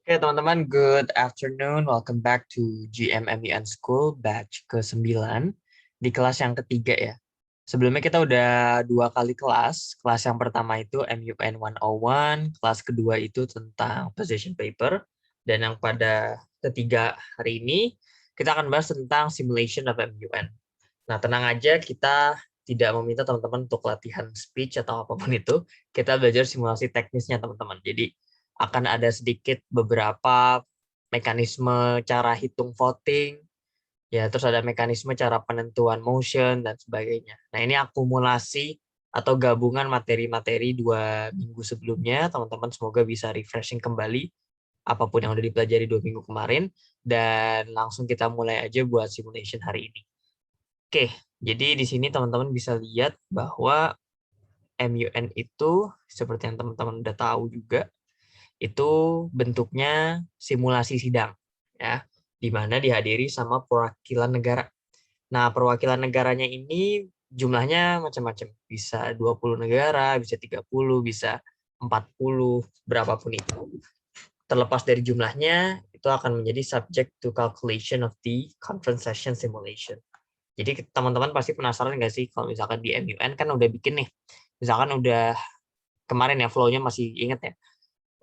Oke teman-teman, good afternoon. Welcome back to GMMUN School batch ke-9 di kelas yang ketiga ya. Sebelumnya kita udah 2 kali kelas. Kelas yang pertama itu MUN 101, kelas kedua itu tentang position paper. Dan yang pada ketiga hari ini, kita akan bahas tentang simulation of MUN. Nah, tenang aja, kita tidak meminta teman-teman untuk latihan speech atau apapun itu. Kita belajar simulasi teknisnya teman-teman. Jadi, akan ada sedikit beberapa mekanisme cara hitung voting, ya terus ada mekanisme cara penentuan motion dan sebagainya. Nah ini akumulasi atau gabungan materi-materi 2 minggu sebelumnya, teman-teman semoga bisa refreshing kembali apapun yang udah dipelajari 2 minggu kemarin, dan langsung kita mulai aja buat simulation hari ini. Oke, jadi di sini teman-teman bisa lihat bahwa MUN itu seperti yang teman-teman udah tahu juga, itu bentuknya simulasi sidang ya, di mana dihadiri sama perwakilan negara. Nah, perwakilan negaranya ini jumlahnya macam-macam. Bisa 20 negara, bisa 30, bisa 40, berapapun itu. Terlepas dari jumlahnya, itu akan menjadi subject to calculation of the conference session simulation. Jadi teman-teman pasti penasaran nggak sih kalau misalkan di MUN kan udah bikin nih, misalkan udah kemarin ya flow-nya masih inget ya,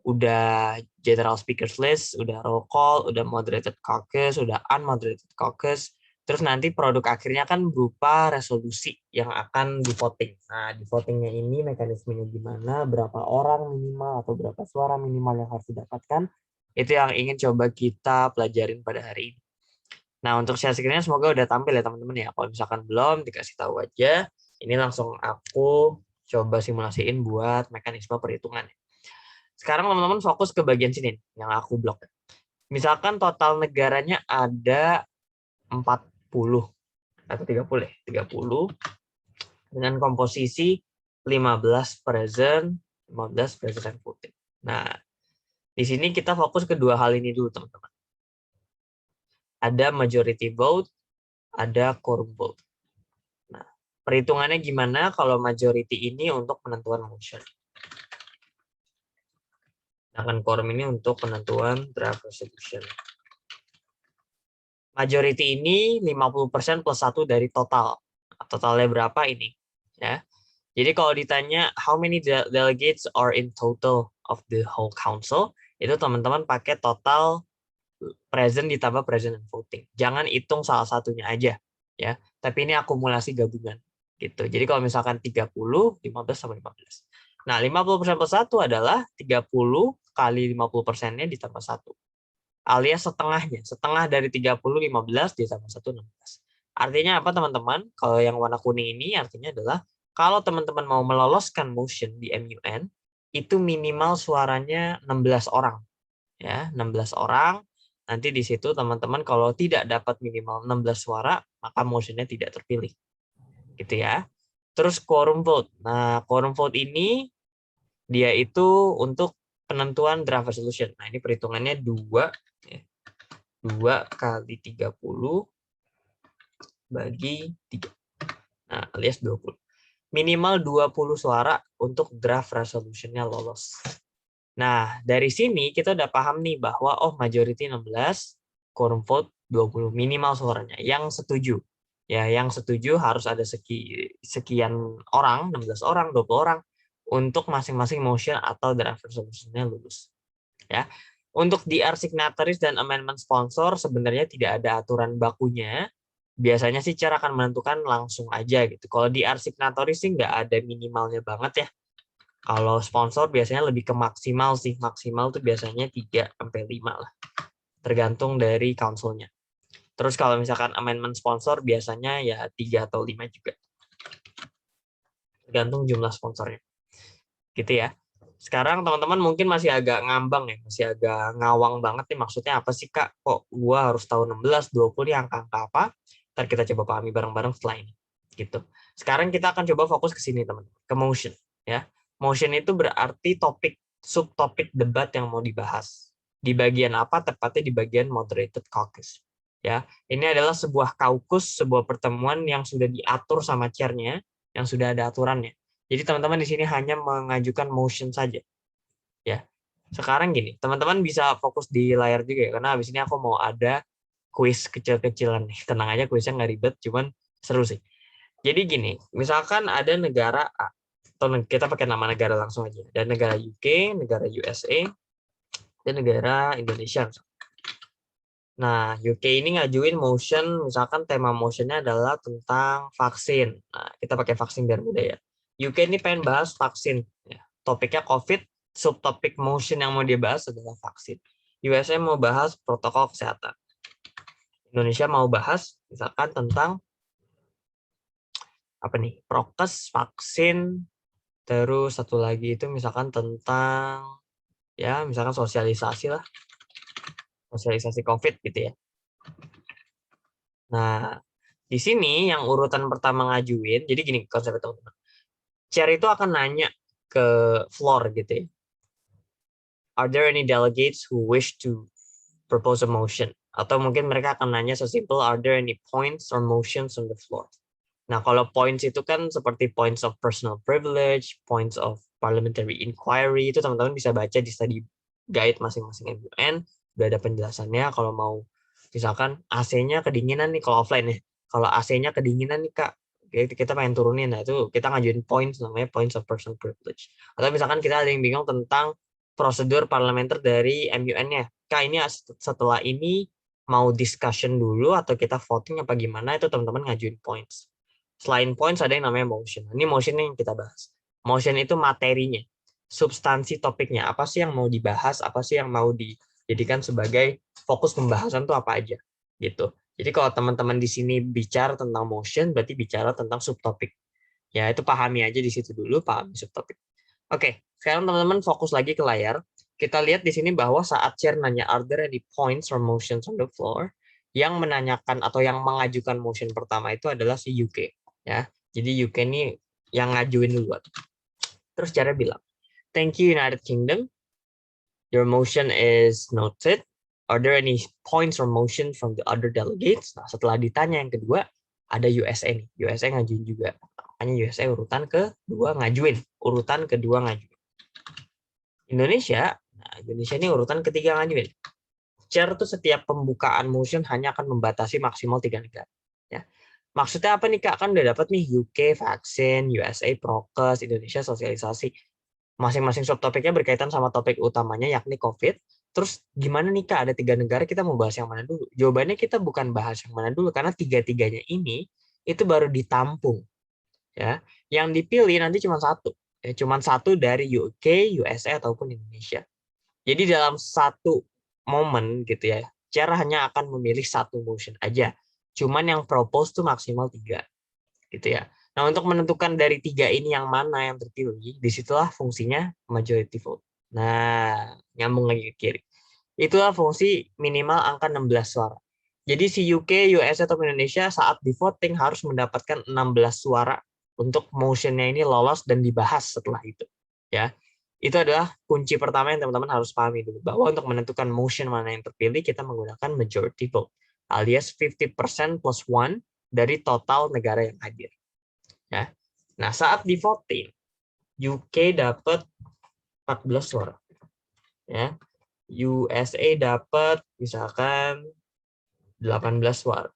udah general speakers list, udah roll call, udah moderated caucus, udah unmoderated caucus, terus nanti produk akhirnya kan berupa resolusi yang akan di voting. Nah, di votingnya ini mekanismenya gimana, berapa orang minimal atau berapa suara minimal yang harus didapatkan, itu yang ingin coba kita pelajarin pada hari ini. Nah, untuk share screen-nya semoga udah tampil ya teman-teman ya. Kalau misalkan belum, dikasih tahu aja. Ini langsung aku coba simulasiin buat mekanisme perhitungan. Sekarang teman-teman fokus ke bagian sini yang aku blok. Misalkan total negaranya ada 40 atau 30 ya, 30 dengan komposisi 15 present, 15 present voting. Nah, di sini kita fokus ke dua hal ini dulu, teman-teman. Ada majority vote, ada quorum vote. Nah, perhitungannya gimana kalau majority ini untuk penentuan motion? Sedangkan quorum ini untuk penentuan draft resolution. Majority ini 50% plus 1 dari total. Totalnya berapa ini? Ya. Jadi kalau ditanya how many delegates are in total of the whole council, itu teman-teman pakai total present ditambah present and voting. Jangan hitung salah satunya aja, ya. Tapi ini akumulasi gabungan, gitu. Jadi kalau misalkan 30, 15 sama 15. Nah, 50% plus 1 adalah 30 kali 50%-nya ditambah 1. Alias setengahnya. Setengah dari 30, 15 ditambah 1, 16. Artinya apa teman-teman? Kalau yang warna kuning ini artinya adalah kalau teman-teman mau meloloskan motion di MUN, itu minimal suaranya 16 orang. Ya, 16 orang. Nanti di situ teman-teman kalau tidak dapat minimal 16 suara, maka motionnya tidak terpilih. Gitu ya. Terus quorum vote. Nah, quorum vote ini dia itu untuk penentuan draft resolution. Nah, ini perhitungannya 2 kali 30 bagi 3. Nah, alias 20. Minimal 20 suara untuk draft resolution-nya lolos. Nah, dari sini kita udah paham nih bahwa majority 16, quorum vote 20 minimal suaranya. Yang setuju. Ya, yang setuju harus ada sekian orang, 16 orang, 20 orang untuk masing-masing motion atau draft resolution-nya lulus. Ya. Untuk DR signatories dan amendment sponsor sebenarnya tidak ada aturan bakunya. Biasanya sih cara akan menentukan langsung aja gitu. Kalau DR signatories sih nggak ada minimalnya banget ya. Kalau sponsor biasanya lebih ke maksimal sih. Maksimal tuh biasanya 3 sampai 5 lah. Tergantung dari council-nya. Terus kalau misalkan amendment sponsor biasanya ya 3 atau 5 juga. Tergantung jumlah sponsornya. Gitu ya. Sekarang teman-teman mungkin masih agak ngambang ya, masih agak ngawang banget nih maksudnya apa sih Kak? Kok gua harus tahu 16, 20 nih angka-angka apa? Ntar kita coba pahami bareng-bareng setelah ini. Gitu. Sekarang kita akan coba fokus ke sini teman-teman, ke motion ya. Motion itu berarti topik, subtopik debat yang mau dibahas. Di bagian apa? Tepatnya di bagian moderated caucus. Ya, ini adalah sebuah caucus, sebuah pertemuan yang sudah diatur sama chair-nya, yang sudah ada aturannya. Jadi teman-teman di sini hanya mengajukan motion saja. Ya. Sekarang gini, teman-teman bisa fokus di layar juga ya, karena habis ini aku mau ada kuis kecil-kecilan nih. Tenang aja, kuisnya nggak ribet, cuman seru sih. Jadi gini, misalkan ada negara A, atau kita pakai nama negara langsung aja. Dan negara UK, negara USA, dan negara Indonesia. Nah, UK ini ngajuin motion, misalkan tema motionnya adalah tentang vaksin. Nah, kita pakai vaksin biar mudah ya. UK ini pengen bahas vaksin. Ya. Topiknya COVID, subtopik motion yang mau dibahas adalah vaksin. USA mau bahas protokol kesehatan. Indonesia mau bahas misalkan tentang apa nih, prokes, vaksin, terus satu lagi itu misalkan tentang ya misalkan sosialisasi lah, sosialisasi COVID gitu ya. Nah, di sini yang urutan pertama ngajuin, jadi gini konsepnya teman-teman. Chair itu akan nanya ke floor gitu ya. Are there any delegates who wish to propose a motion? Atau mungkin mereka akan nanya sesimpel, are there any points or motions on the floor? Nah, kalau points itu kan seperti points of personal privilege, points of parliamentary inquiry, itu teman-teman bisa baca di study guide masing-masing MUN, udah ada penjelasannya. Kalau mau, misalkan AC-nya kedinginan nih, kalau offline ya, kalau AC-nya kedinginan nih Kak, kita pengen turunin, nah itu kita ngajuin points, namanya points of personal privilege. Atau misalkan kita ada yang bingung tentang prosedur parlementer dari MUN-nya. Kak, ini setelah ini mau discussion dulu atau kita voting apa gimana, itu teman-teman ngajuin points. Selain points ada yang namanya motion. Ini motion yang kita bahas. Motion itu materinya, substansi topiknya. Apa sih yang mau dibahas, apa sih yang mau dijadikan sebagai fokus pembahasan itu apa aja. Gitu. Jadi kalau teman-teman di sini bicara tentang motion, berarti bicara tentang subtopik. Ya, itu pahami aja di situ dulu, pahami subtopik. Oke, sekarang teman-teman fokus lagi ke layar. Kita lihat di sini bahwa saat chair nanya, are there any points or motions on the floor? Yang menanyakan atau yang mengajukan motion pertama itu adalah si UK. Ya, jadi UK ini yang ngajuin duluan. Terus cara bilang, thank you United Kingdom, your motion is noted. Are there any points or motion from the other delegates? Nah, setelah ditanya yang kedua, ada USA nih. USA ngajuin juga. Makanya USA urutan kedua ngajuin. Urutan kedua ngajuin. Indonesia, nah Indonesia ini urutan ketiga ngajuin. Chair itu setiap pembukaan motion hanya akan membatasi maksimal 3 negara. Ya. Maksudnya apa nih Kak? Kan udah dapat nih UK vaksin, USA prokes, Indonesia sosialisasi. Masing-masing subtopiknya berkaitan sama topik utamanya yakni COVID. Terus gimana nih Kak? Ada 3 negara, kita mau bahas yang mana dulu? Jawabannya kita bukan bahas yang mana dulu karena tiga-tiganya ini itu baru ditampung. Ya, yang dipilih nanti cuma satu. Ya, cuma satu dari UK, USA ataupun Indonesia. Jadi dalam satu momen gitu ya, cara hanya akan memilih satu motion aja. Cuman yang propose tuh maksimal 3 gitu ya. Nah, untuk menentukan dari 3 ini yang mana yang terpilih, disitulah fungsinya majority vote. Nah, nyambung lagi ke kiri. Itulah fungsi minimal angka 16 suara. Jadi si UK, US atau Indonesia saat di voting harus mendapatkan 16 suara untuk motionnya ini lolos dan dibahas setelah itu. Ya, itu adalah kunci pertama yang teman-teman harus pahami dulu, bahwa untuk menentukan motion mana yang terpilih kita menggunakan majority vote alias 50% plus 1 dari total negara yang hadir. Ya. Nah, saat di voting, UK dapat 14 suara. Ya. USA dapat misalkan 18 suara.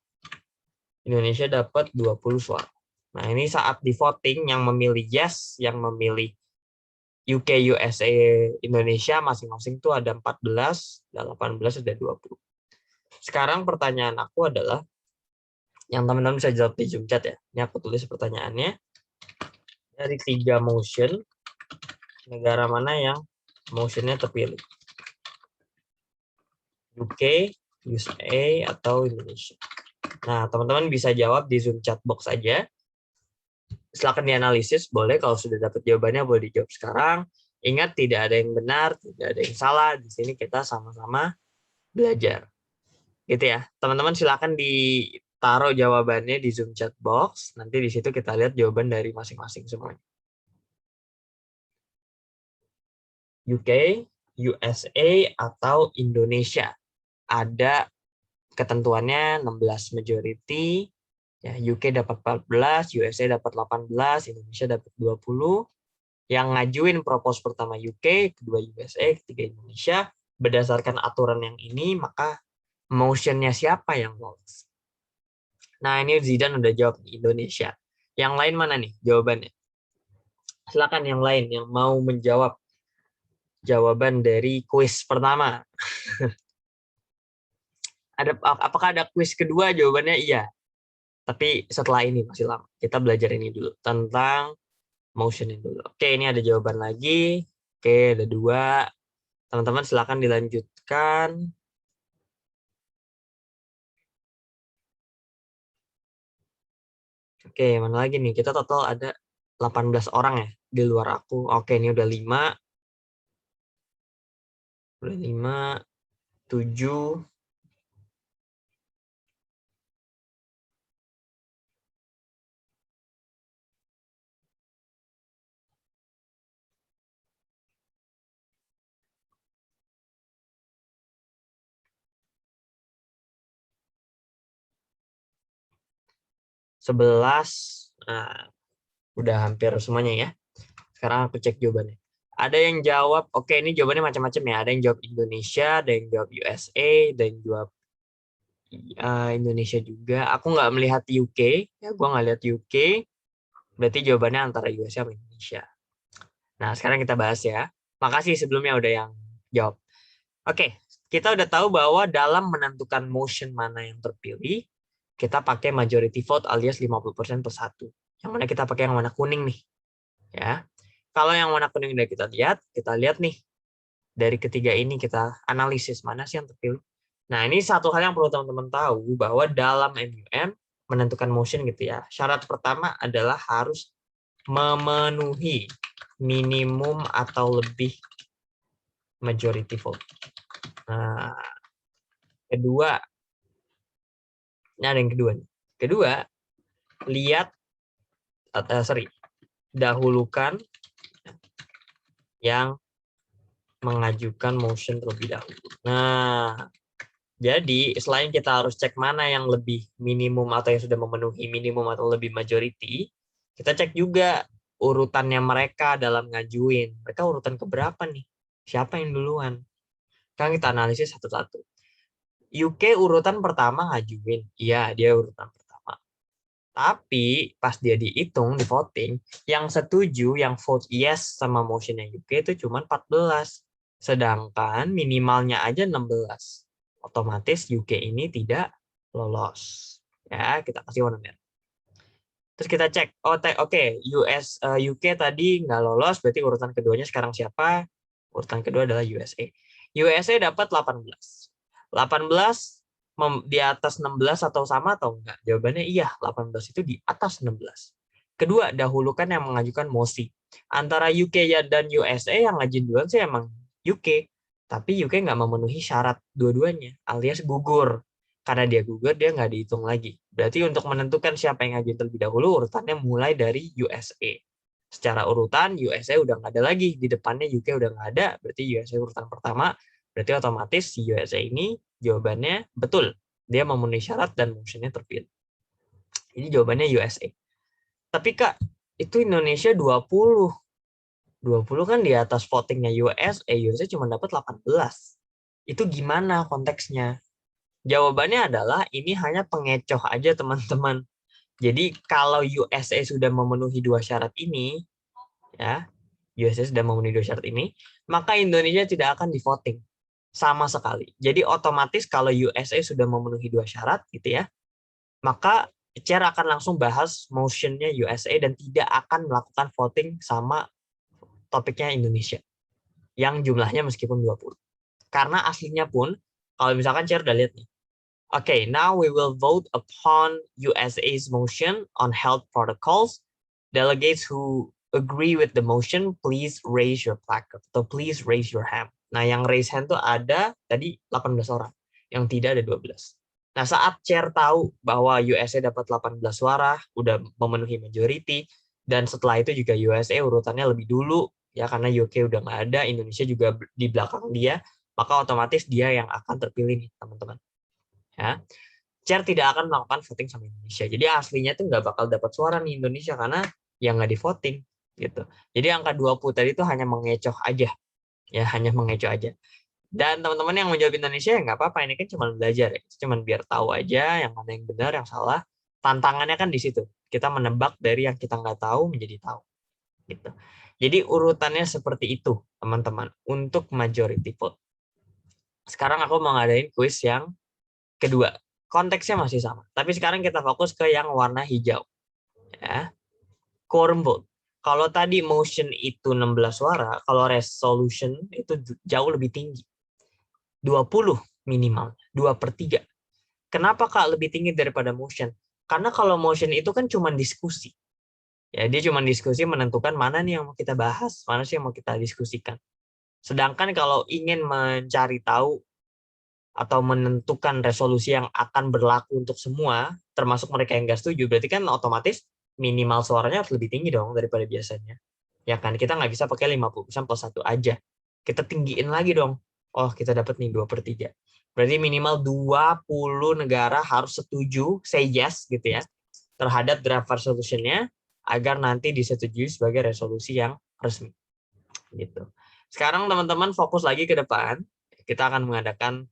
Indonesia dapat 20 suara. Nah, ini saat di voting yang memilih yes, yang memilih UK, USA, Indonesia masing-masing itu ada 14, dan 18, ada 20. Sekarang pertanyaan aku adalah, yang teman-teman bisa jawab di Zoom chat ya. Ini aku tulis pertanyaannya. Dari 3 motion, negara mana yang motionnya terpilih? UK, USA, atau Indonesia? Nah, teman-teman bisa jawab di Zoom chat box aja. Silakan dianalisis, boleh. Kalau sudah dapat jawabannya, boleh dijawab sekarang. Ingat, tidak ada yang benar, tidak ada yang salah. Di sini kita sama-sama belajar. Gitu ya. Teman-teman silakan ditaruh jawabannya di Zoom chat box. Nanti di situ kita lihat jawaban dari masing-masing semuanya. UK, USA, atau Indonesia. Ada ketentuannya 16 majority, ya, UK dapat 14, USA dapat 18, Indonesia dapat 20. Yang ngajuin propose pertama UK, kedua USA, ketiga Indonesia. Berdasarkan aturan yang ini, maka motionnya siapa yang lolos? Nah, ini Zidan udah jawab di Indonesia. Yang lain mana nih jawabannya? Silakan yang lain yang mau menjawab jawaban dari kuis pertama. Apakah ada kuis kedua? Jawabannya iya. Tapi setelah ini masih lama. Kita belajar ini dulu tentang motion ini dulu. Oke, ini ada jawaban lagi. Oke, ada dua. Teman-teman silakan dilanjutkan. Oke, mana lagi nih? Kita total ada 18 orang ya di luar aku. Oke, ini udah 5. Udah 5, 7. 11. Nah, udah hampir semuanya ya. Sekarang aku cek jawabannya. Ada yang jawab, oke ini jawabannya macam-macam ya. Ada yang jawab Indonesia, ada yang jawab USA, ada yang jawab Indonesia juga. Aku nggak melihat UK, ya gue nggak lihat UK. Berarti jawabannya antara USA sama Indonesia. Nah sekarang kita bahas ya. Makasih sebelumnya udah yang jawab. Oke, kita udah tahu bahwa dalam menentukan motion mana yang terpilih, kita pakai majority vote alias 50% per 1. Yang mana kita pakai yang warna kuning nih. Ya. Kalau yang warna kuning udah kita lihat nih dari ketiga ini kita analisis mana sih yang terpilih. Nah, ini satu hal yang perlu teman-teman tahu bahwa dalam MUM menentukan motion gitu ya. Syarat pertama adalah harus memenuhi minimum atau lebih majority vote. Nah, kedua, ini ada yang kedua nih. Kedua, lihat dahulukan yang mengajukan motion terlebih dahulu. Nah, jadi selain kita harus cek mana yang lebih minimum atau yang sudah memenuhi minimum atau lebih majority, kita cek juga urutannya mereka dalam ngajuin. Mereka urutan keberapa nih? Siapa yang duluan? Kan kita analisis satu-satu. UK urutan pertama ngajuin. Iya, dia urutan pertama. Tapi pas dia dihitung, di voting, yang setuju, yang vote yes sama motionnya UK itu cuma 14. Sedangkan minimalnya aja 16. Otomatis UK ini tidak lolos. Ya, kita kasih warna merah. Terus kita cek, oke, UK tadi nggak lolos, berarti urutan keduanya sekarang siapa? Urutan kedua adalah USA. USA dapat 18. 18 di atas 16 atau sama atau enggak? Jawabannya iya, 18 itu di atas 16. Kedua, dahulukan yang mengajukan mosi. Antara UK dan USA yang ngajin duluan sih emang UK. Tapi UK nggak memenuhi syarat dua-duanya, alias gugur. Karena dia gugur, dia nggak dihitung lagi. Berarti untuk menentukan siapa yang ngajuin terlebih dahulu, urutannya mulai dari USA. Secara urutan, USA udah nggak ada lagi. Di depannya UK udah nggak ada, berarti USA urutan pertama. Berarti otomatis si USA ini jawabannya betul. Dia memenuhi syarat dan motionnya terpilih. Ini jawabannya USA. Tapi Kak, itu Indonesia 20. 20 kan di atas votingnya USA cuma dapat 18. Itu gimana konteksnya? Jawabannya adalah ini hanya pengecoh aja teman-teman. Jadi kalau USA sudah memenuhi dua syarat ini, ya, USA sudah memenuhi dua syarat ini, maka Indonesia tidak akan di voting sama sekali. Jadi otomatis kalau USA sudah memenuhi dua syarat, gitu ya, maka chair akan langsung bahas motionnya USA dan tidak akan melakukan voting sama topiknya Indonesia yang jumlahnya meskipun 20. Karena aslinya pun, kalau misalkan chair udah lihat nih, okay, now we will vote upon USA's motion on health protocols. Delegates who agree with the motion, please raise your placard. Atau please raise your hand. Nah, yang raise hand tuh ada tadi 18 orang. Yang tidak ada 12. Nah, saat chair tahu bahwa USA dapat 18 suara, udah memenuhi majority, dan setelah itu juga USA urutannya lebih dulu, ya karena UK udah nggak ada, Indonesia juga di belakang dia, maka otomatis dia yang akan terpilih nih, teman-teman. Ya. Chair tidak akan melakukan voting sama Indonesia. Jadi aslinya tuh nggak bakal dapat suara nih Indonesia karena yang nggak di voting. gitu. Jadi angka 20 tadi itu hanya mengecoh aja, ya hanya mengecoh aja. Dan teman-teman yang menjawab Indonesia ya nggak apa-apa, ini kan cuma belajar ya, cuma biar tahu aja yang mana yang benar, yang salah. Tantangannya kan di situ, kita menebak dari yang kita nggak tahu menjadi tahu, gitu. Jadi urutannya seperti itu, teman-teman, untuk majority vote. Sekarang aku mau ngadain kuis yang kedua. Konteksnya masih sama, tapi sekarang kita fokus ke yang warna hijau. Ya. Quorum vote. Kalau tadi motion itu 16 suara, kalau resolution itu jauh lebih tinggi. 20 minimal, 2/3. Kenapa Kak lebih tinggi daripada motion? Karena kalau motion itu kan cuma diskusi. Ya, dia cuma diskusi menentukan mana nih yang mau kita bahas, mana sih yang mau kita diskusikan. Sedangkan kalau ingin mencari tahu atau menentukan resolusi yang akan berlaku untuk semua, termasuk mereka yang nggak setuju, berarti kan otomatis minimal suaranya harus lebih tinggi dong daripada biasanya. Ya kan, kita nggak bisa pakai 50% plus 1 aja. Kita tinggiin lagi dong. Oh, kita dapat nih 2/3. Berarti minimal 20 negara harus setuju, say yes gitu ya, terhadap draft resolution-nya, agar nanti disetujui sebagai resolusi yang resmi. Gitu. Sekarang teman-teman fokus lagi ke depan. Kita akan mengadakan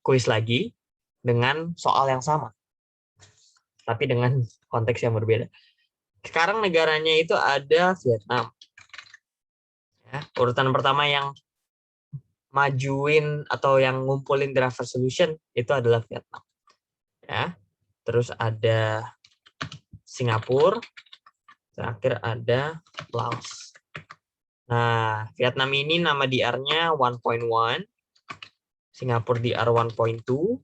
kuis lagi dengan soal yang sama, tapi dengan konteks yang berbeda. Sekarang negaranya itu ada Vietnam. Ya, urutan pertama yang majuin atau yang ngumpulin draft resolution itu adalah Vietnam. Ya, terus ada Singapura, terakhir ada Laos. Nah, Vietnam ini nama DR-nya 1.1, Singapura DR 1.2,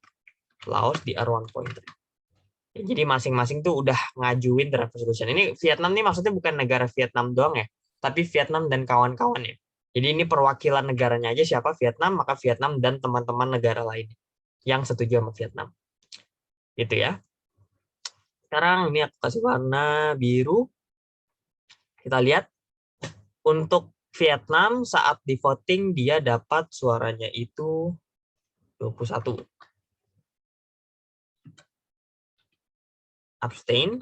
Laos DR 1.3. Jadi masing-masing tuh udah ngajuin draft resolution. Ini Vietnam nih maksudnya bukan negara Vietnam doang ya, tapi Vietnam dan kawan-kawannya. Jadi ini perwakilan negaranya aja siapa Vietnam, maka Vietnam dan teman-teman negara lain yang setuju sama Vietnam. Gitu ya. Sekarang ini aku kasih warna biru. Kita lihat untuk Vietnam saat di voting dia dapat suaranya itu 21. Abstain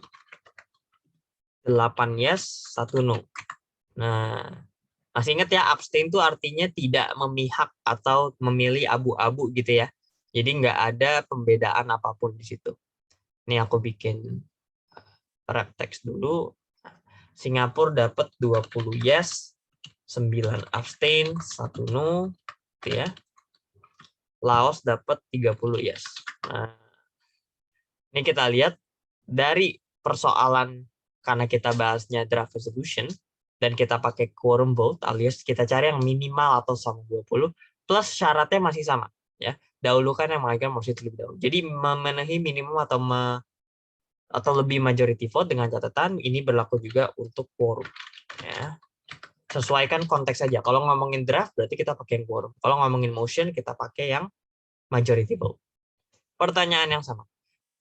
8 yes, 1 no. Nah, masih ingat ya, abstain itu artinya tidak memihak atau memilih abu-abu gitu ya. Jadi nggak ada pembedaan apapun di situ. Ini aku bikin wrap text dulu. Singapura dapat 20 yes, 9 abstain, 1 no, gitu ya. Laos dapat 30 yes. Nah, ini kita lihat dari persoalan, karena kita bahasnya draft resolution, dan kita pakai quorum vote, alias kita cari yang minimal atau sama 20, plus syaratnya masih sama. Ya, dahulukan yang mengajukan mosi terlebih dahulu. Jadi memenuhi minimum atau lebih majority vote dengan catatan ini berlaku juga untuk quorum. Ya. Sesuaikan konteks saja. Kalau ngomongin draft berarti kita pakai yang quorum. Kalau ngomongin motion kita pakai yang majority vote. Pertanyaan yang sama.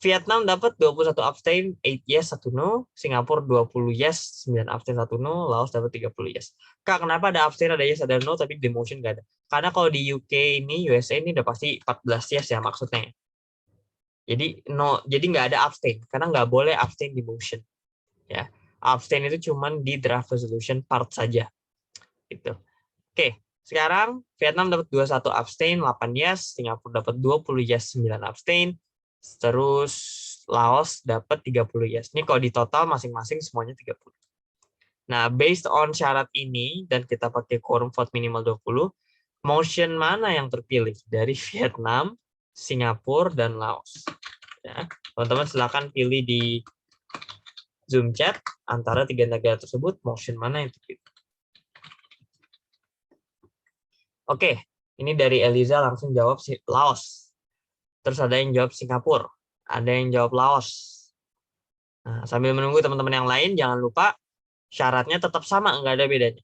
Vietnam dapat 21 abstain, 8 yes, 1 no. Singapura 20 yes, 9 abstain, 1 no. Laos dapat 30 yes. Kak, kenapa ada abstain, ada yes, ada no, tapi demotion nggak ada? Karena kalau di UK ini, USA ini udah pasti 14 yes ya maksudnya. Jadi no, jadi nggak ada abstain, karena nggak boleh abstain di motion. Ya, abstain itu cuma di draft resolution part saja. Gitu. Oke, sekarang Vietnam dapat 21 abstain, 8 yes, Singapura dapat 20 yes, 9 abstain, terus Laos dapat 30 yes. Ini kalau di total masing-masing semuanya 30. Nah, based on syarat ini dan kita pakai quorum vote minimal 20, motion mana yang terpilih dari Vietnam, Singapura, dan Laos? Ya, teman-teman silakan pilih di Zoom chat antara 3 negara tersebut, motion mana yang terpilih. Oke, ini dari Eliza langsung jawab Laos. Terus ada yang jawab Singapura, ada yang jawab Laos. Nah, sambil menunggu teman-teman yang lain, jangan lupa syaratnya tetap sama, nggak ada bedanya.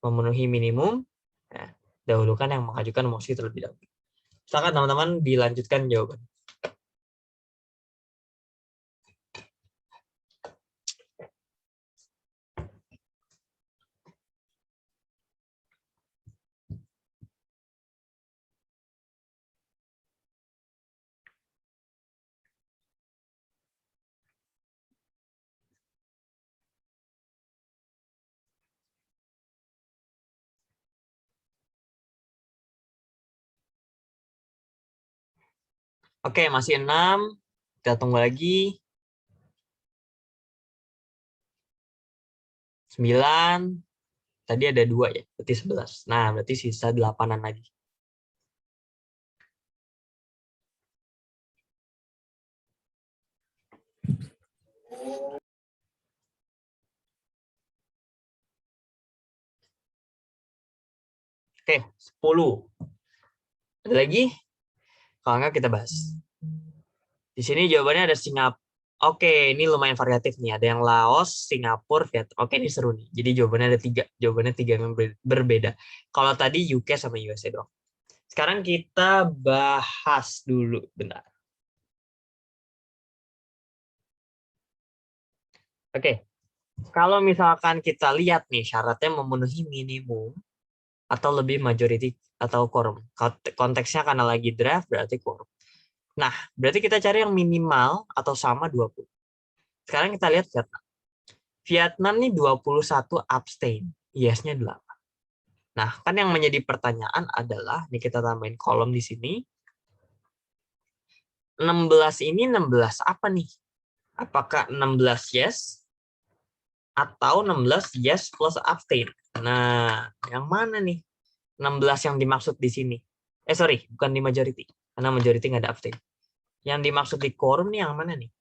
Memenuhi minimum, ya, dahulukan yang mengajukan mosi terlebih dahulu. Silakan teman-teman dilanjutkan jawaban. Oke, masih 6. Kita tunggu lagi. 9. Tadi ada 2 ya, berarti 11. Nah, berarti sisa 8-an lagi. Oke, 10. Ada lagi? Kalau nggak kita bahas. Di sini jawabannya ada Singapura. Oke, ini lumayan variatif nih. Ada yang Laos, Singapura, Vietnam. Oke, ini seru nih. Jadi jawabannya ada 3. Jawabannya 3 yang berbeda. Kalau tadi UK sama USA doang. Sekarang kita bahas dulu. Bentar. Oke, kalau misalkan kita lihat nih syaratnya memenuhi minimum atau lebih majority atau quorum. Konteksnya karena lagi draft berarti quorum. Nah, berarti kita cari yang minimal atau sama 20. Sekarang kita lihat Vietnam. Vietnam nih 21 abstain, yes-nya 8. Nah, kan yang menjadi pertanyaan adalah, nih kita tambahin kolom di sini, 16 ini 16 apa nih? Apakah 16 yes atau 16 yes plus abstain? Nah, yang mana nih? 16 yang dimaksud di sini. Sorry, bukan di majority. Karena majority nggak ada abstain. Yang dimaksud di quorum nih yang mana nih?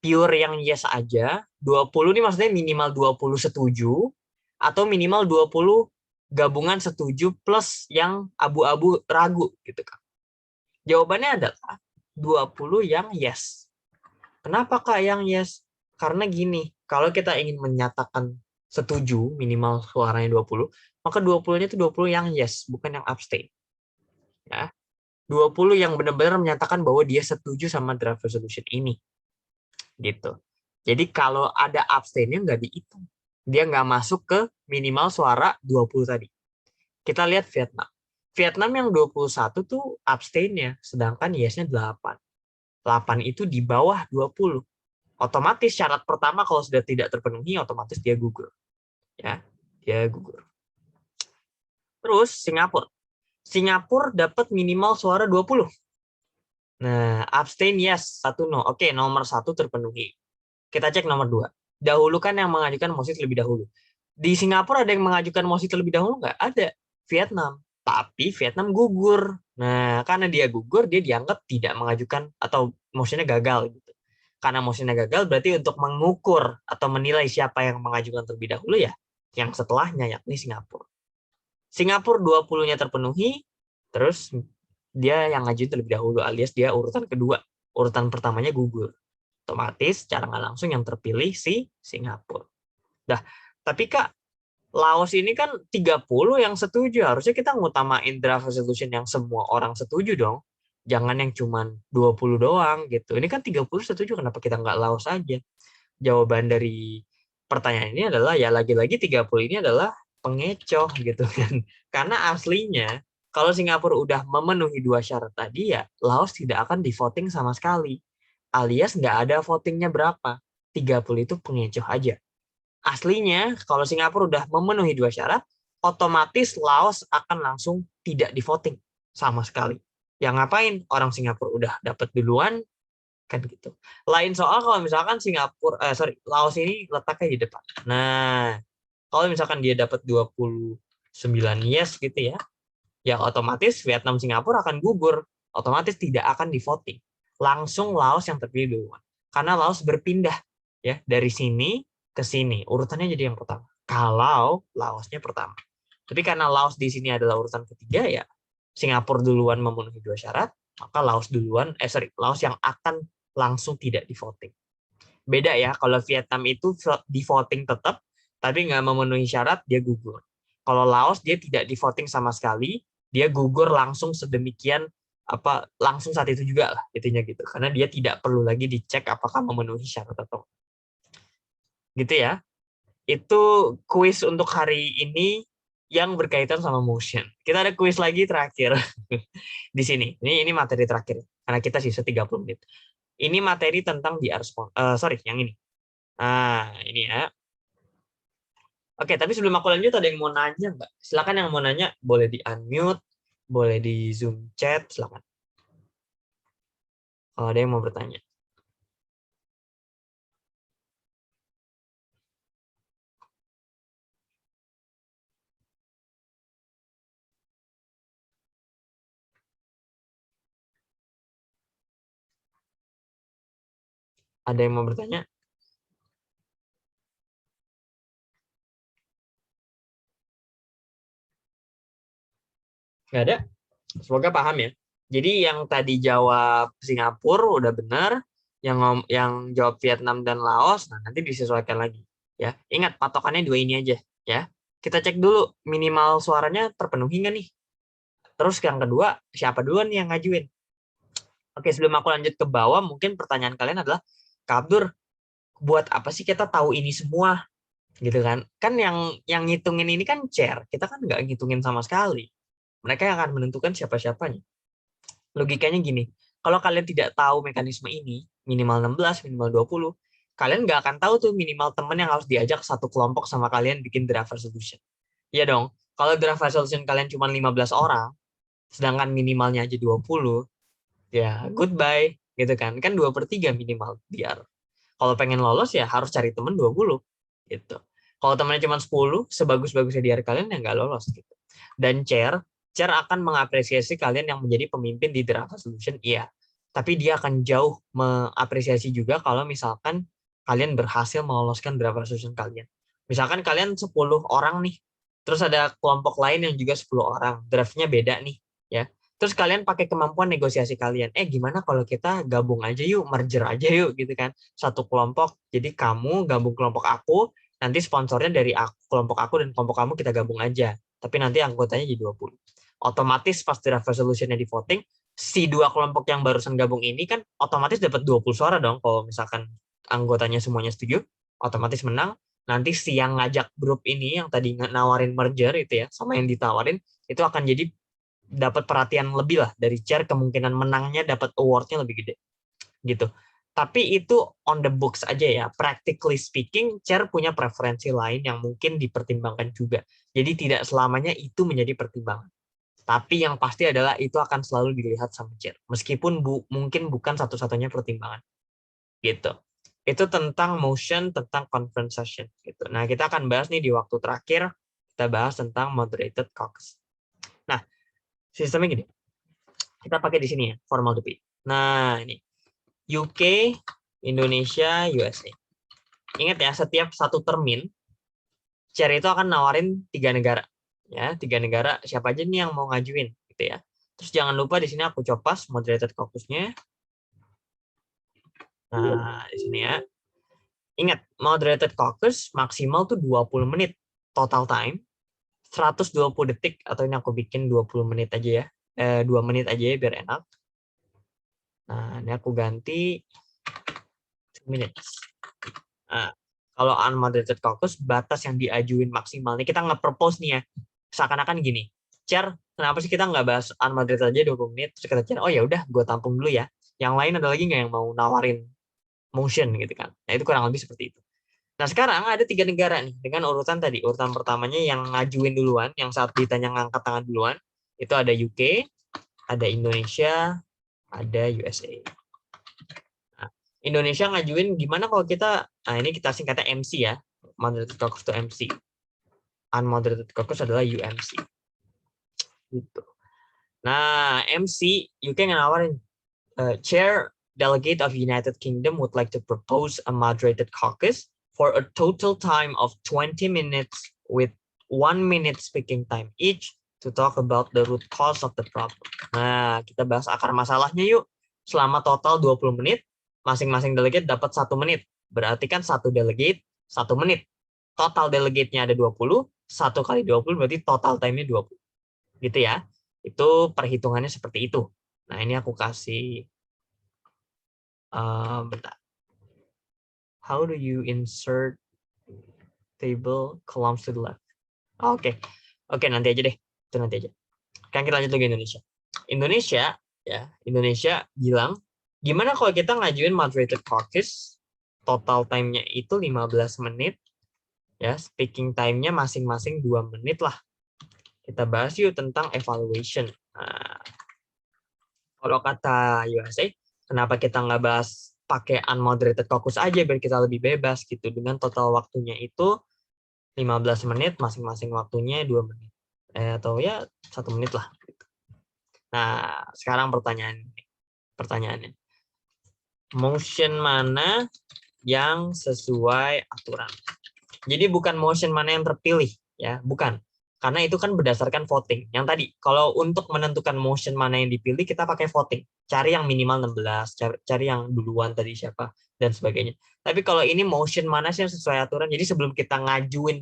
Pure yang yes aja, 20 nih maksudnya minimal 20 setuju, atau minimal 20 gabungan setuju plus yang abu-abu ragu gitu kan. Jawabannya adalah 20 yang yes. Kenapa Kak yang yes? Karena gini, kalau kita ingin menyatakan setuju minimal suaranya 20, maka 20-nya itu 20 yang yes, bukan yang abstain. Ya. 20 yang benar-benar menyatakan bahwa dia setuju sama draft resolution ini. Gitu. Jadi kalau ada abstainnya nggak dihitung. Dia nggak masuk ke minimal suara 20 tadi. Kita lihat Vietnam. Vietnam yang 21 tuh abstainnya, sedangkan yes-nya 8. 8 itu di bawah 20. Otomatis syarat pertama kalau sudah tidak terpenuhi, otomatis dia gugur. Ya, dia gugur. Terus Singapura. Singapura dapat minimal suara 20. Nah, abstain yes, 1 no. Oke, nomor 1 terpenuhi. Kita cek nomor 2. Dahulu kan yang mengajukan mosi terlebih dahulu. Di Singapura ada yang mengajukan mosi terlebih dahulu nggak? Ada. Vietnam. Tapi Vietnam gugur. Nah, karena dia gugur, dia dianggap tidak mengajukan atau mosinya gagal. Gitu. Karena mosinya gagal, berarti untuk mengukur atau menilai siapa yang mengajukan terlebih dahulu ya, yang setelahnya yakni Singapura. Singapura 20-nya terpenuhi, terus dia yang ngajuin terlebih dahulu alias dia urutan kedua. Urutan pertamanya gugur. Otomatis secara nggak langsung yang terpilih si Singapura. Dah, tapi Kak, Laos ini kan 30 yang setuju. Harusnya kita ngutamain draft resolution yang semua orang setuju dong. Jangan yang cuman 20 doang gitu. Ini kan 30 setuju, kenapa kita nggak Laos aja? Jawaban dari pertanyaan ini adalah ya lagi-lagi 30 ini adalah pengecoh gitu kan. Karena aslinya kalau Singapura udah memenuhi 2 syarat tadi ya Laos tidak akan di voting sama sekali. Alias nggak ada votingnya berapa. 30 itu pengecoh aja. Aslinya kalau Singapura udah memenuhi 2 syarat, otomatis Laos akan langsung tidak di voting sama sekali. Yang ngapain? Orang Singapura udah dapat duluan, kan gitu. Lain soal kalau misalkan Laos ini letaknya di depan. Nah, kalau misalkan dia dapat 29 yes gitu ya, ya otomatis Vietnam Singapura akan gugur, otomatis tidak akan di voting. Langsung Laos yang terpilih duluan. Karena Laos berpindah ya dari sini ke sini, urutannya jadi yang pertama. Kalau Laosnya pertama. Tapi karena Laos di sini adalah urutan ketiga ya, Singapura duluan memenuhi 2 syarat, maka Laos yang akan langsung tidak di voting. Beda ya, kalau Vietnam itu di voting tetap, tapi nggak memenuhi syarat, dia gugur. Kalau Laos, dia tidak di voting sama sekali, dia gugur langsung sedemikian, langsung saat itu juga lah, intinya gitu. Karena dia tidak perlu lagi dicek apakah memenuhi syarat atau gitu ya. Itu kuis untuk hari ini yang berkaitan sama motion. Kita ada kuis lagi terakhir di sini. Ini materi terakhir, karena kita sisa 30 menit. Ini materi tentang DR yang ini. Nah, ini ya. Oke, tapi sebelum aku lanjut, ada yang mau nanya nggak? Silakan yang mau nanya, boleh di-unmute, boleh di Zoom chat, silakan. Kalau ada yang mau bertanya. Ada yang mau bertanya? Nggak ada? Semoga paham ya. Jadi yang tadi jawab Singapura udah benar, yang jawab Vietnam dan Laos, nah nanti disesuaikan lagi. Ya, ingat patokannya dua ini aja. Ya, kita cek dulu minimal suaranya terpenuhi nggak nih. Terus yang kedua, siapa duluan nih yang ngajuin? Oke, sebelum aku lanjut ke bawah, mungkin pertanyaan kalian adalah, Kak Abdur, buat apa sih kita tahu ini semua? Gitu kan? Kan yang ngitungin ini kan chair, kita kan nggak ngitungin sama sekali. Mereka yang akan menentukan siapa-siapanya. Logikanya gini, kalau kalian tidak tahu mekanisme ini, minimal 16, minimal 20, kalian nggak akan tahu tuh minimal teman yang harus diajak satu kelompok sama kalian bikin draft resolution. Iya dong, kalau draft resolution kalian cuma 15 orang, sedangkan minimalnya aja 20, ya goodbye, gitu kan. Kan 2/3 minimal biar. Kalau pengen lolos ya harus cari temen 20, gitu. Kalau temennya cuma 10, sebagus-bagusnya di kalian ya nggak lolos, gitu. Dan chair akan mengapresiasi kalian yang menjadi pemimpin di draft resolution, iya. Tapi dia akan jauh mengapresiasi juga kalau misalkan kalian berhasil meloloskan draft resolution kalian. Misalkan kalian 10 orang nih, terus ada kelompok lain yang juga 10 orang, draftnya beda nih, ya. Terus kalian pakai kemampuan negosiasi kalian. Gimana kalau kita gabung aja yuk, merger aja yuk, gitu kan. Satu kelompok, jadi kamu gabung kelompok aku, nanti sponsornya dari aku, kelompok aku dan kelompok kamu kita gabung aja. Tapi nanti anggotanya jadi 20. Otomatis pas draft resolution-nya di voting, si dua kelompok yang barusan gabung ini kan otomatis dapat 20 suara dong. Kalau misalkan anggotanya semuanya setuju, otomatis menang. Nanti si yang ngajak grup ini, yang tadi nawarin merger itu ya, sama yang ditawarin, itu akan jadi dapat perhatian lebih lah dari chair, kemungkinan menangnya dapat awardnya lebih gede gitu. Tapi itu on the books aja ya. Practically speaking, chair punya preferensi lain yang mungkin dipertimbangkan juga. Jadi tidak selamanya itu menjadi pertimbangan. Tapi yang pasti adalah itu akan selalu dilihat sama chair. Meskipun mungkin bukan satu-satunya pertimbangan. Gitu. Itu tentang motion, tentang conference session. Gitu. Nah, kita akan bahas nih di waktu terakhir, kita bahas tentang moderated caucus. Nah, sistemnya gini. Kita pakai di sini ya, formal debate. Nah, ini UK, Indonesia, USA. Ingat ya, setiap satu termin, chair itu akan nawarin 3 negara. Ya, 3 negara, siapa aja nih yang mau ngajuin, gitu ya. Terus jangan lupa di sini aku copas moderated caucus-nya. Nah, di sini ya. Ingat, moderated caucus maksimal tuh 20 menit total time, 120 detik, atau ini aku bikin 20 menit aja ya. 2 menit aja ya biar enak. Nah, ini aku ganti minutes. Nah, kalau unmoderated caucus, batas yang diajuin maksimal. Nih kita nge-propose nih ya, seakan-akan gini, Chair, kenapa sih kita nggak bahas unmoderated aja 20 menit, terus kata Chair, oh ya udah, gue tampung dulu ya. Yang lain ada lagi nggak yang mau nawarin motion gitu kan. Nah, itu kurang lebih seperti itu. Nah, sekarang ada 3 negara nih, dengan urutan tadi. Urutan pertamanya yang ngajuin duluan, yang saat ditanya ngangkat tangan duluan, itu ada UK, ada Indonesia, ada USA. Indonesia ngajuin gimana kalau kita, nah ini kita singkatnya MC ya, moderated caucus itu MC, unmoderated caucus adalah UMC. Gitu. Nah, MC UK ngawarin, Chair Delegate of United Kingdom would like to propose a moderated caucus for a total time of 20 minutes with 1 minute speaking time each to talk about the root cause of the problem. Nah, kita bahas akar masalahnya yuk. Selama total 20 menit, masing-masing delegate dapat 1 menit. Berarti kan satu delegate 1 menit. Total delegate-nya ada 20, 1 kali 20 berarti total time-nya 20. Gitu ya. Itu perhitungannya seperti itu. Nah, ini aku kasih bentar. How do you insert table columns to the left? Oke. Oke, nanti aja deh. Itu nanti aja. Kan kita lanjut lagi Indonesia. Indonesia bilang, gimana kalau kita ngajuin moderated caucus, total time-nya itu 15 menit, ya, speaking time-nya masing-masing 2 menit lah. Kita bahas yuk tentang evaluation. Nah, kalau kata USA, Kenapa kita nggak bahas pakai unmoderated caucus aja biar kita lebih bebas gitu. Dengan total waktunya itu 15 menit, masing-masing waktunya 2 menit. Atau ya 1 menit lah. Nah, sekarang pertanyaannya. Motion mana yang sesuai aturan? Jadi bukan motion mana yang terpilih, ya, bukan. Karena itu kan berdasarkan voting. Yang tadi, kalau untuk menentukan motion mana yang dipilih, kita pakai voting. Cari yang minimal 16, cari yang duluan tadi siapa, dan sebagainya. Tapi kalau ini motion mana sih yang sesuai aturan, jadi sebelum kita ngajuin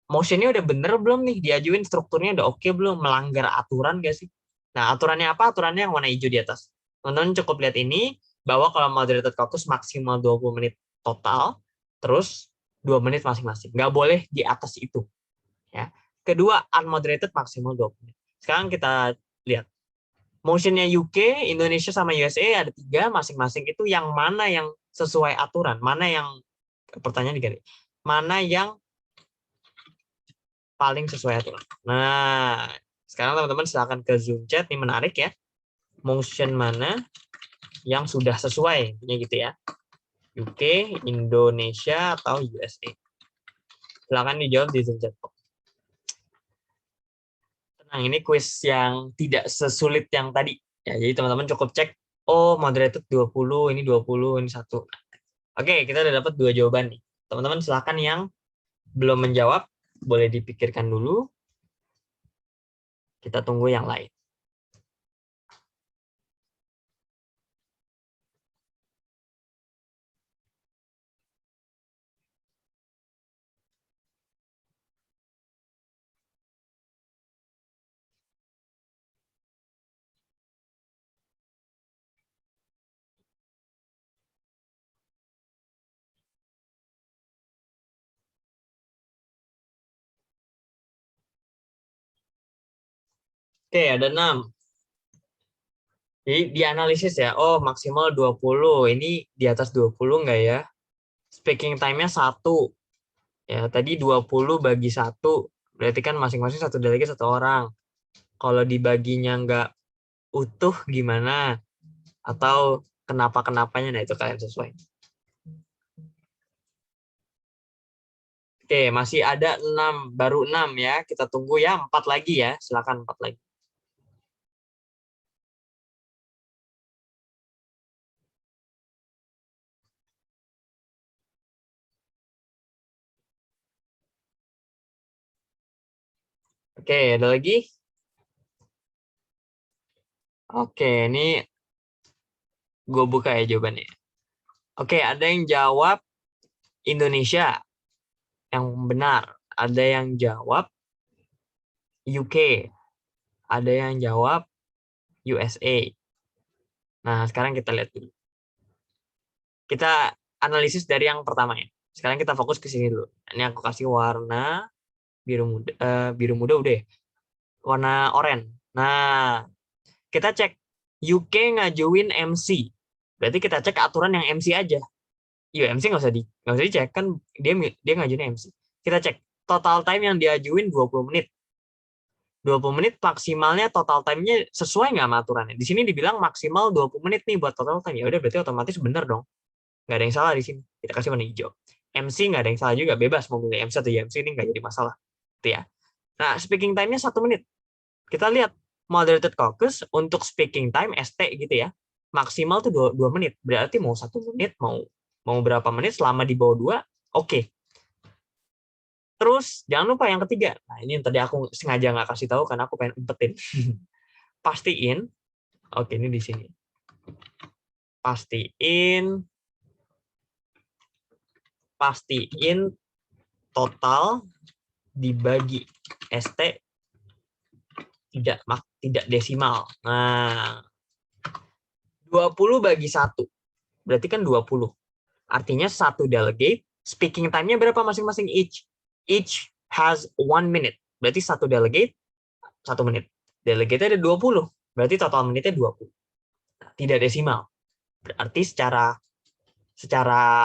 motionnya udah bener belum nih, diajuin strukturnya udah oke belum, melanggar aturan gak sih? Nah, aturannya apa? Aturannya yang warna hijau di atas. Teman-teman cukup lihat ini, bahwa kalau moderated caucus maksimal 20 menit total, terus 2 menit masing-masing. Nggak boleh di atas itu. Ya. Kedua, unmoderated maksimal 20 menit. Sekarang kita lihat. Motionnya UK, Indonesia, sama USA ada 3, masing-masing itu yang mana yang sesuai aturan, mana yang, pertanyaan diganti, mana yang paling sesuai aturan. Nah, sekarang teman-teman silakan ke Zoom chat, ini menarik ya. Motion mana yang sudah sesuai, intinya gitu ya. UK, Indonesia, atau USA. Silakan dijawab di Zoom chat. Tenang, ini kuis yang tidak sesulit yang tadi. Ya, jadi teman-teman cukup cek, oh moderated 20, ini 20, ini 1. Oke, kita udah dapat 2 jawaban nih. Teman-teman silakan yang belum menjawab, boleh dipikirkan dulu. Kita tunggu yang lain. Oke, ada 6. Jadi dianalisis ya, oh maksimal 20, ini di atas 20 nggak ya? Speaking time-nya 1. Ya, tadi 20 bagi 1, berarti kan masing-masing 1 delegate 1 orang. Kalau dibaginya nggak utuh gimana? Atau kenapa-kenapanya, nah itu kalian sesuai. Oke, masih ada 6, baru 6 ya. Kita tunggu ya, 4 lagi ya. Silakan 4 lagi. Oke, ada lagi? Oke, ini gue buka ya jawabannya. Oke, ada yang jawab Indonesia yang benar. Ada yang jawab UK. Ada yang jawab USA. Nah, sekarang kita lihat dulu. Kita analisis dari yang pertama ya. Sekarang kita fokus ke sini dulu. Ini aku kasih warna biru muda udah ya. Warna oranye. Nah, kita cek UK ngajuin MC. Berarti kita cek aturan yang MC aja. Iya, MC nggak usah dicek kan dia ngajuin MC. Kita cek total time yang diajuin 20 menit. 20 menit maksimalnya total time-nya sesuai nggak sama aturannya. Di sini dibilang maksimal 20 menit nih buat total time. Ya udah berarti otomatis benar dong. Nggak ada yang salah di sini. Kita kasih warna hijau. MC nggak ada yang salah juga. Bebas mau milih MC atau MC, ini nggak jadi masalah. Itu ya. Nah, speaking time-nya 1 menit. Kita lihat moderated caucus untuk speaking time ST gitu ya. Maksimal tuh 2 menit. Berarti mau 1 menit, mau berapa menit selama di bawah 2, oke. Terus jangan lupa yang ketiga. Nah, ini yang tadi aku sengaja nggak kasih tahu karena aku pengen umpetin. Pastiin. Oke, ini di sini. Pastiin total dibagi ST tidak desimal. Nah, 20 bagi 1. Berarti kan 20. Artinya 1 delegate, speaking time-nya berapa masing-masing each? Each has 1 minute. Berarti 1 delegate, 1 menit. Delegate ada 20. Berarti total menitnya 20. Nah, tidak desimal. Berarti secara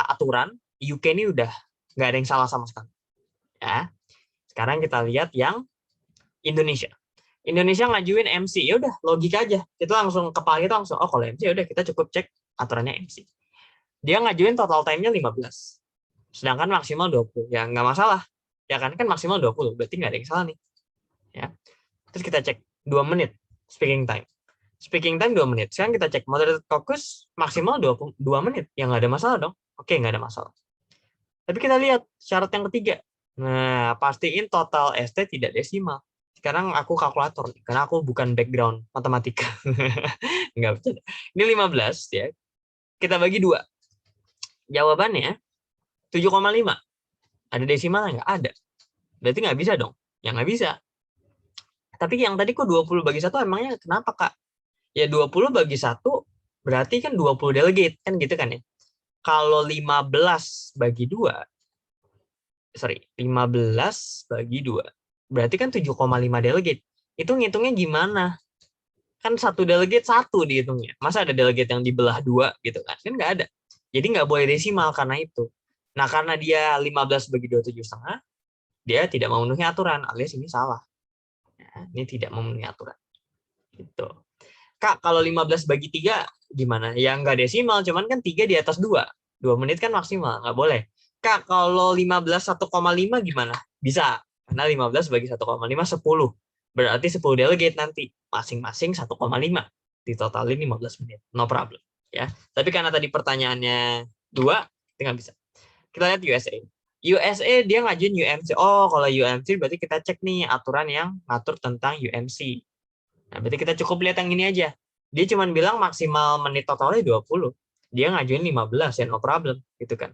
aturan, UK ini udah nggak ada yang salah sama sekali. Ya. Sekarang kita lihat yang Indonesia. Indonesia ngajuin MC, ya udah logika aja. Itu langsung kepala kita langsung, oh kalau MC ya udah kita cukup cek aturannya MC. Dia ngajuin total time-nya 15. Sedangkan maksimal 20. Ya nggak masalah. Ya kan maksimal 20, berarti nggak ada yang salah nih. Ya. Terus kita cek 2 menit speaking time. Speaking time 2 menit. Sekarang kita cek moderated focus maksimal 22 menit. Ya nggak ada masalah dong. Oke, nggak ada masalah. Tapi kita lihat syarat yang ketiga. Nah, pastiin total ST tidak desimal. Sekarang aku kalkulator nih, karena aku bukan background matematika. Nggak bercanda. Ini 15 ya. Kita bagi 2. Jawabannya 7,5. Ada desimalnya? Nggak ada. Berarti nggak bisa dong. Ya nggak bisa. Tapi yang tadi kok 20 bagi 1 emangnya kenapa, Kak? Ya 20 bagi 1 berarti kan 20 delegate. Kan gitu kan ya. Kalau 15 bagi 2, 15 bagi 2, berarti kan 7,5 delegate. Itu ngitungnya gimana? Kan satu delegate satu dihitungnya. Masa ada delegate yang dibelah 2 gitu kan? Kan nggak ada. Jadi nggak boleh desimal karena itu. Nah, karena dia 15 bagi 2, 7,5, dia tidak memenuhi aturan, alias ini salah. Nah, ini tidak memenuhi aturan. Gitu. Kak, kalau 15 bagi 3 gimana? Ya nggak desimal, cuman kan 3 di atas 2. 2 menit kan maksimal, nggak boleh. Kak, kalau 15 1,5 gimana? Bisa. Karena 15 bagi 1,5 10. Berarti 10 delegate nanti. Masing-masing 1,5. Ditotalin 15 menit. No problem. Ya. Tapi karena tadi pertanyaannya 2, kita nggak bisa. Kita lihat USA. USA dia ngajuin UMC. Oh, kalau UMC berarti kita cek nih aturan yang ngatur tentang UMC. Nah, berarti kita cukup lihat yang ini aja. Dia cuma bilang maksimal menit totalnya 20. Dia ngajuin 15, ya no problem. Gitu kan.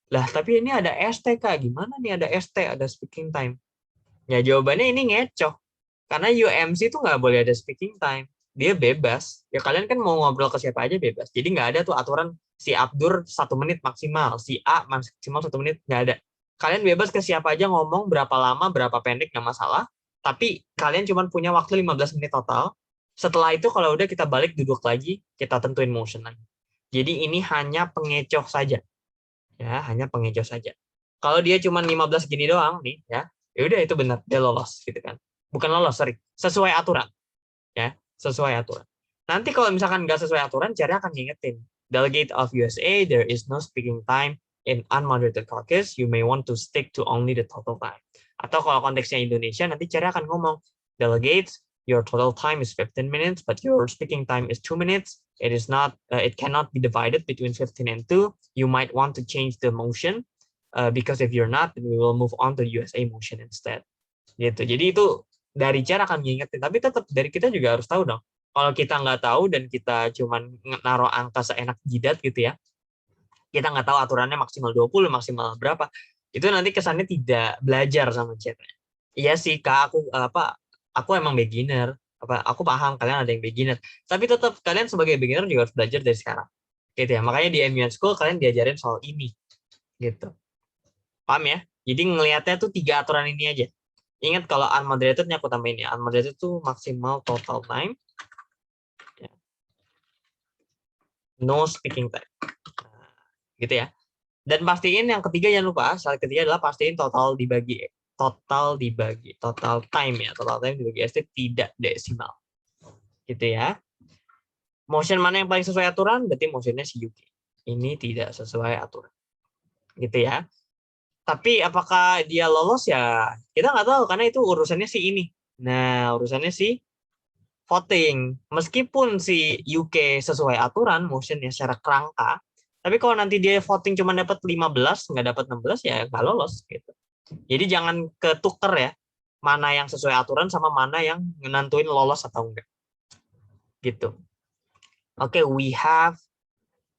Lah, tapi ini ada ST, Kak. Gimana nih ada ST, ada speaking time? Ya, jawabannya ini ngecoh. Karena UMC itu nggak boleh ada speaking time. Dia bebas. Ya, kalian kan mau ngobrol ke siapa aja bebas. Jadi nggak ada tuh aturan si Abdur 1 menit maksimal. Si A maksimal 1 menit. Nggak ada. Kalian bebas ke siapa aja ngomong berapa lama, berapa pendek, nggak masalah. Tapi kalian cuma punya waktu 15 menit total. Setelah itu kalau udah kita balik duduk lagi, kita tentuin motion lagi. Jadi ini hanya pengecoh saja. Ya, hanya pengecoh saja. Kalau dia cuma 15 gini doang nih, ya udah itu benar, dia lolos gitu kan. Bukan lolos, sorry, sesuai aturan. Ya, sesuai aturan. Nanti kalau misalkan nggak sesuai aturan, cara akan ngingetin. Delegate of USA, there is no speaking time in unmoderated caucus. You may want to stick to only the total time. Atau kalau konteksnya Indonesia, nanti cara akan ngomong, delegates, your total time is 15 minutes, but your speaking time is 2 minutes. It is not, it cannot be divided between 15 and 2. You might want to change the motion, because if you're not, then we will move on to USA motion instead. Gitu. Jadi itu dari cara akan mengingetin, tapi tetap dari kita juga harus tahu dong. Kalau kita nggak tahu dan kita cuman naruh angka seenak jidat gitu ya, kita nggak tahu aturannya maksimal 20, maksimal berapa, itu nanti kesannya tidak belajar sama chatnya. Iya sih, Kak, aku emang beginner, aku paham kalian ada yang beginner, tapi tetap kalian sebagai beginner juga harus belajar dari sekarang. Gitu ya. Makanya di MUN School kalian diajarin soal ini. Gitu. Paham ya? Jadi ngelihatnya tuh 3 aturan ini aja. Ingat kalau unmoderated-nya aku tambahin ya. Unmoderated itu maksimal total time. No speaking time. Nah, gitu ya. Dan pastiin yang ketiga jangan lupa. Syarat ketiga adalah pastiin total dibagi total time ya. Total time dibagi ST tidak desimal. Gitu ya. Motion mana yang paling sesuai aturan? Berarti motionnya si UK. Ini tidak sesuai aturan. Gitu ya. Tapi apakah dia lolos ya? Kita nggak tahu karena itu urusannya si ini. Nah, urusannya si voting. Meskipun si UK sesuai aturan motionnya secara kerangka, tapi kalau nanti dia voting cuma dapat 15, nggak dapat 16 ya nggak lolos gitu. Jadi jangan ketuker ya, mana yang sesuai aturan sama mana yang nentuin lolos atau enggak. Gitu. Oke, we have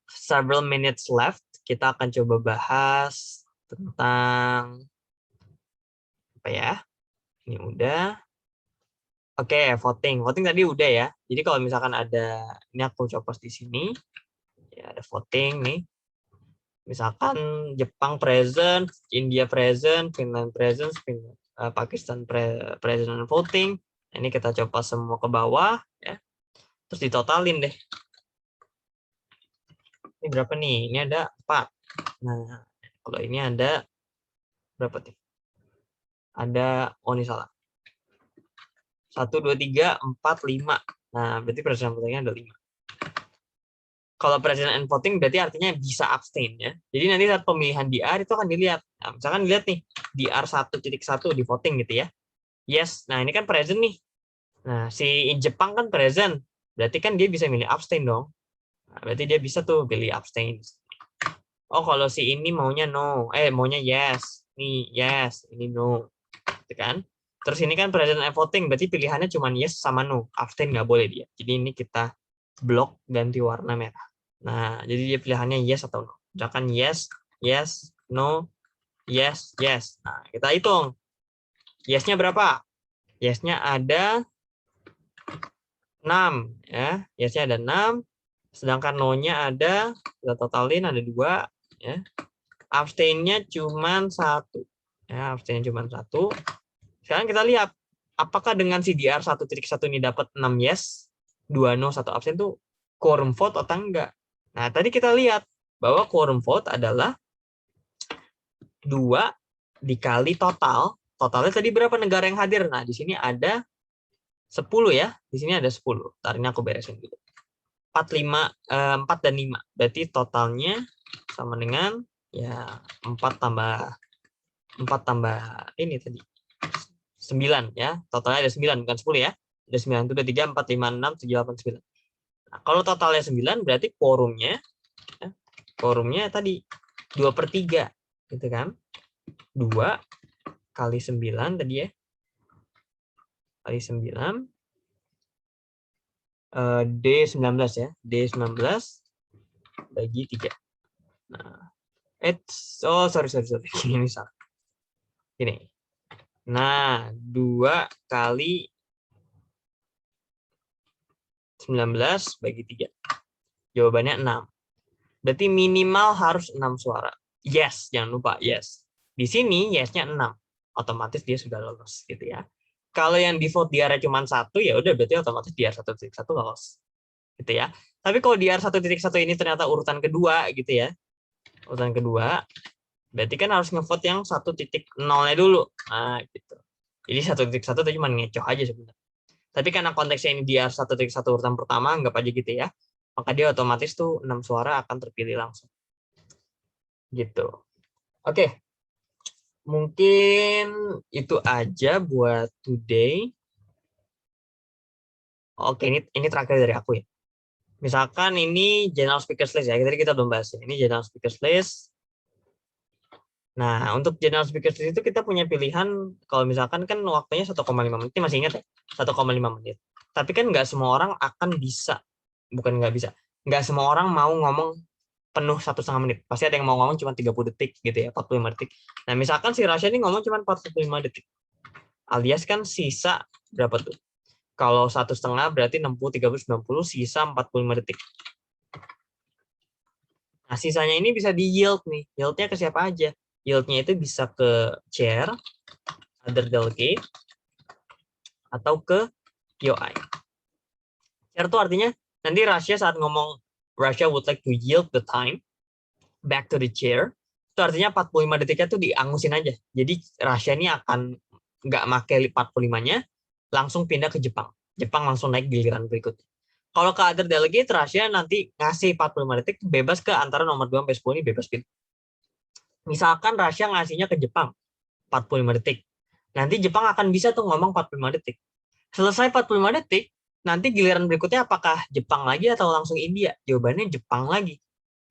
several minutes left. Kita akan coba bahas tentang apa ya? Ini udah. Oke, voting. Voting tadi udah ya. Jadi kalau misalkan ada, ini aku copot di sini. Ya, ada voting nih. Misalkan Jepang present, India present, Finland present, Pakistan present voting. Ini kita coba semua ke bawah ya. Terus ditotalin deh. Ini berapa nih? Ini ada 4. Nah, kalau ini ada berapa nih? Ada, oh ini salah. 1, 2, 3, 4, 5. Nah, berarti present and votingnya ada 5. Kalau present and voting berarti artinya bisa abstain ya. Jadi nanti saat pemilihan DR itu akan dilihat. Nah, misalkan dilihat nih, DR 1.1 di voting gitu ya. Yes, nah ini kan present nih. Nah, si Jepang kan present. Berarti kan dia bisa milih abstain dong. Nah, berarti dia bisa tuh pilih abstain. Oh, kalau si ini maunya no. Maunya yes. Nih, yes. Ini no. Gitu kan? Terus ini kan present and voting. Berarti pilihannya cuma yes sama no. Abstain nggak boleh dia. Jadi ini kita blok ganti warna merah. Nah, jadi dia pilihannya yes atau no. Misalkan yes, yes, no, yes, yes. Nah, kita hitung. Yes-nya berapa? Yes-nya ada 6 ya. Yes-nya ada 6. Sedangkan no-nya ada, kita totalin ada 2 ya. Abstain-nya cuma 1. Ya, abstain-nya cuma 1. Sekarang kita lihat apakah dengan CDR 1.1 ini dapat 6 yes, 2 no, 1 abstain itu quorum vote atau enggak? Nah, tadi kita lihat bahwa quorum vote adalah 2 dikali total. Totalnya tadi berapa negara yang hadir? Nah, di sini ada 10 ya. Di sini ada 10. Ntar ini aku beresin dulu. 4 dan 5. Berarti totalnya sama dengan ya 4 tambah ini tadi. 9 ya. Totalnya ada 9 bukan 10 ya. Ada 9 itu ada 3, 4, 5, 6, 7, 8, 9. Nah, kalau totalnya 9 berarti quorumnya tadi 2/3 gitu kan. 2 kali 9 tadi ya. Kali 9 D19 ya. D19 bagi 3. Nah, sorry. Ini salah. Ini. Nah, 2 kali 19 bagi 3. Jawabannya 6. Berarti minimal harus 6 suara. Yes, jangan lupa yes. Di sini yes-nya 6. Otomatis dia sudah lolos gitu ya. Kalau yang di vote DR cuma 1 ya udah berarti otomatis DR 1.1 lolos. Gitu ya. Tapi kalau DR 1.1 ini ternyata urutan kedua gitu ya. Urutan kedua berarti kan harus ngevote yang 1.0-nya dulu. Nah, gitu. Jadi 1.1 itu cuma ngecoh aja sebenarnya. Tapi karena konteksnya ini dia 1.1 urutan pertama, anggap aja gitu ya. Maka dia otomatis tuh 6 suara akan terpilih langsung. Gitu. Oke. Mungkin itu aja buat today. Oke, ini terakhir dari aku ya. Misalkan ini general speakers list ya. Tadi kita belum bahas. Ini general speakers list. Nah, untuk general speakers list itu kita punya pilihan, kalau misalkan kan waktunya 1,5 menit, ini masih ingat ya, 1,5 menit. Tapi kan nggak semua orang akan bisa, bukan nggak bisa, nggak semua orang mau ngomong penuh 1,5 menit. Pasti ada yang mau ngomong cuma 30 detik gitu ya, 45 detik. Nah, misalkan si Rasya ini ngomong cuma 45 detik. Alias kan sisa berapa tuh? Kalau 1,5 berarti 60, 30, 90, sisa 45 detik. Nah, sisanya ini bisa di yield nih. Yield-nya ke siapa aja? Yield-nya itu bisa ke chair, other delegate, atau ke POI. Chair itu artinya nanti Russia saat ngomong Russia would like to yield the time back to the chair, itu artinya 45 detiknya tuh diangusin aja. Jadi Russia ini akan nggak make 45-nya, langsung pindah ke Jepang. Jepang langsung naik giliran berikutnya. Kalau ke other delegate, Russia nanti ngasih 45 detik, bebas ke antara nomor 2 sampai 10 ini bebas pilih. Misalkan Russia ngasihnya ke Jepang 45 detik. Nanti Jepang akan bisa tuh ngomong 45 detik. Selesai 45 detik, nanti giliran berikutnya apakah Jepang lagi atau langsung India? Jawabannya Jepang lagi.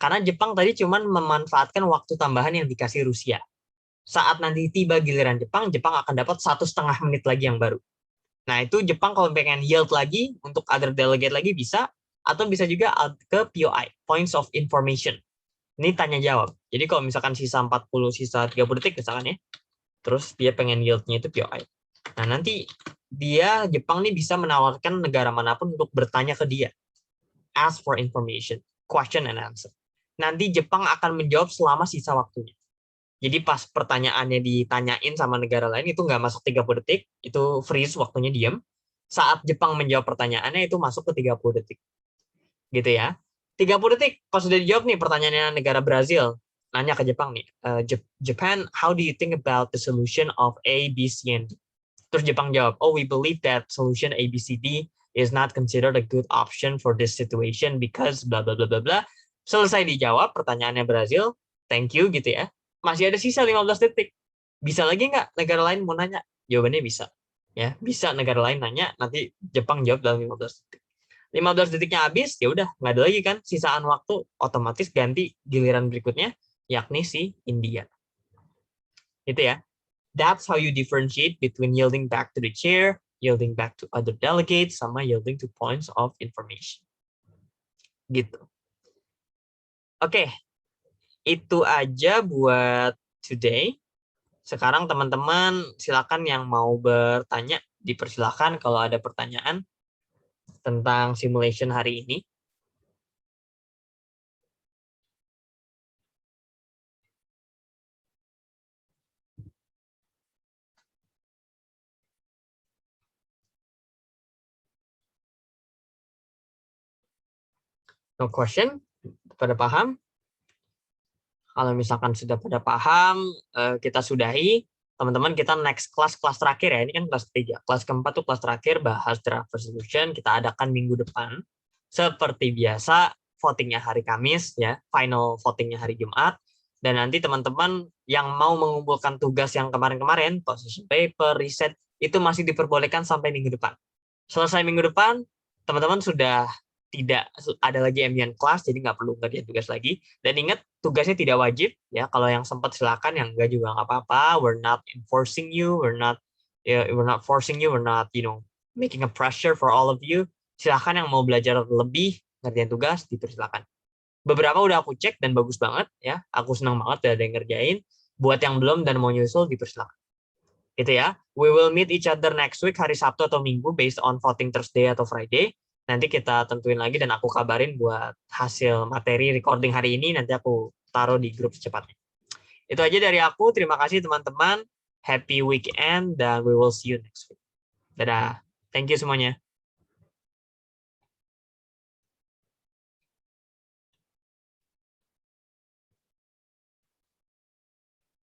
Karena Jepang tadi cuma memanfaatkan waktu tambahan yang dikasih Rusia. Saat nanti tiba giliran Jepang, Jepang akan dapat 1,5 menit lagi yang baru. Nah, itu Jepang kalau pengen yield lagi, untuk other delegate lagi bisa, atau bisa juga ke POI, Points of Information. Ini tanya jawab. Jadi kalau misalkan sisa 40, sisa 30 detik misalkan ya, terus dia pengen yield-nya itu POI. Nah, nanti Jepang nih bisa menawarkan negara manapun untuk bertanya ke dia. Ask for information, question and answer. Nanti Jepang akan menjawab selama sisa waktunya. Jadi pas pertanyaannya ditanyain sama negara lain itu nggak masuk 30 detik, itu freeze waktunya diam. Saat Jepang menjawab pertanyaannya itu masuk ke 30 detik. Gitu ya. 30 detik, pas sudah dijawab nih pertanyaannya negara Brazil, nanya ke Jepang nih, Japan, how do you think about the solution of A, B, C, and D? Terus Jepang jawab, oh, we believe that solution ABCD is not considered a good option for this situation because bla bla bla bla bla. Selesai dijawab pertanyaannya Brazil, thank you gitu ya. Masih ada sisa 15 detik. Bisa lagi nggak negara lain mau nanya? Jawabannya bisa. Ya, bisa negara lain nanya, nanti Jepang jawab dalam 15 detik. 15 detiknya habis, ya udah nggak ada lagi kan sisaan waktu, otomatis ganti giliran berikutnya, yakni si India. Itu ya. That's how you differentiate between yielding back to the chair, yielding back to other delegates, sama yielding to points of information. Gitu. Oke, itu aja buat today. Sekarang teman-teman silakan yang mau bertanya, dipersilakan kalau ada pertanyaan tentang simulation hari ini. No question? Pada paham? Kalau misalkan sudah pada paham, kita sudahi. Teman-teman, kita next kelas terakhir ya. Ini kan kelas ketiga. Kelas keempat tuh kelas terakhir, bahas draft resolution. Kita adakan minggu depan. Seperti biasa, votingnya hari Kamis, ya. Final votingnya hari Jumat. Dan nanti teman-teman yang mau mengumpulkan tugas yang kemarin-kemarin, position paper, riset, itu masih diperbolehkan sampai minggu depan. Selesai minggu depan, teman-teman sudah tidak ada lagi ambient class, jadi nggak perlu ngerjain tugas lagi. Dan ingat, tugasnya tidak wajib ya. Kalau yang sempat silakan, yang enggak juga nggak apa-apa. We're not enforcing you, we're not forcing you, we're not making a pressure for all of you. Silakan yang mau belajar lebih ngerjain tugas, dipersilakan. Beberapa udah aku cek dan bagus banget ya. Aku senang banget ada yang ngerjain. Buat yang belum dan mau nyusul, dipersilakan. Gitu ya. We will meet each other next week, hari Sabtu atau Minggu based on voting Thursday atau Friday. Nanti kita tentuin lagi dan aku kabarin buat hasil materi recording hari ini, nanti aku taruh di grup secepatnya. Itu aja dari aku. Terima kasih teman-teman. Happy weekend dan we will see you next week. Dadah. Thank you semuanya.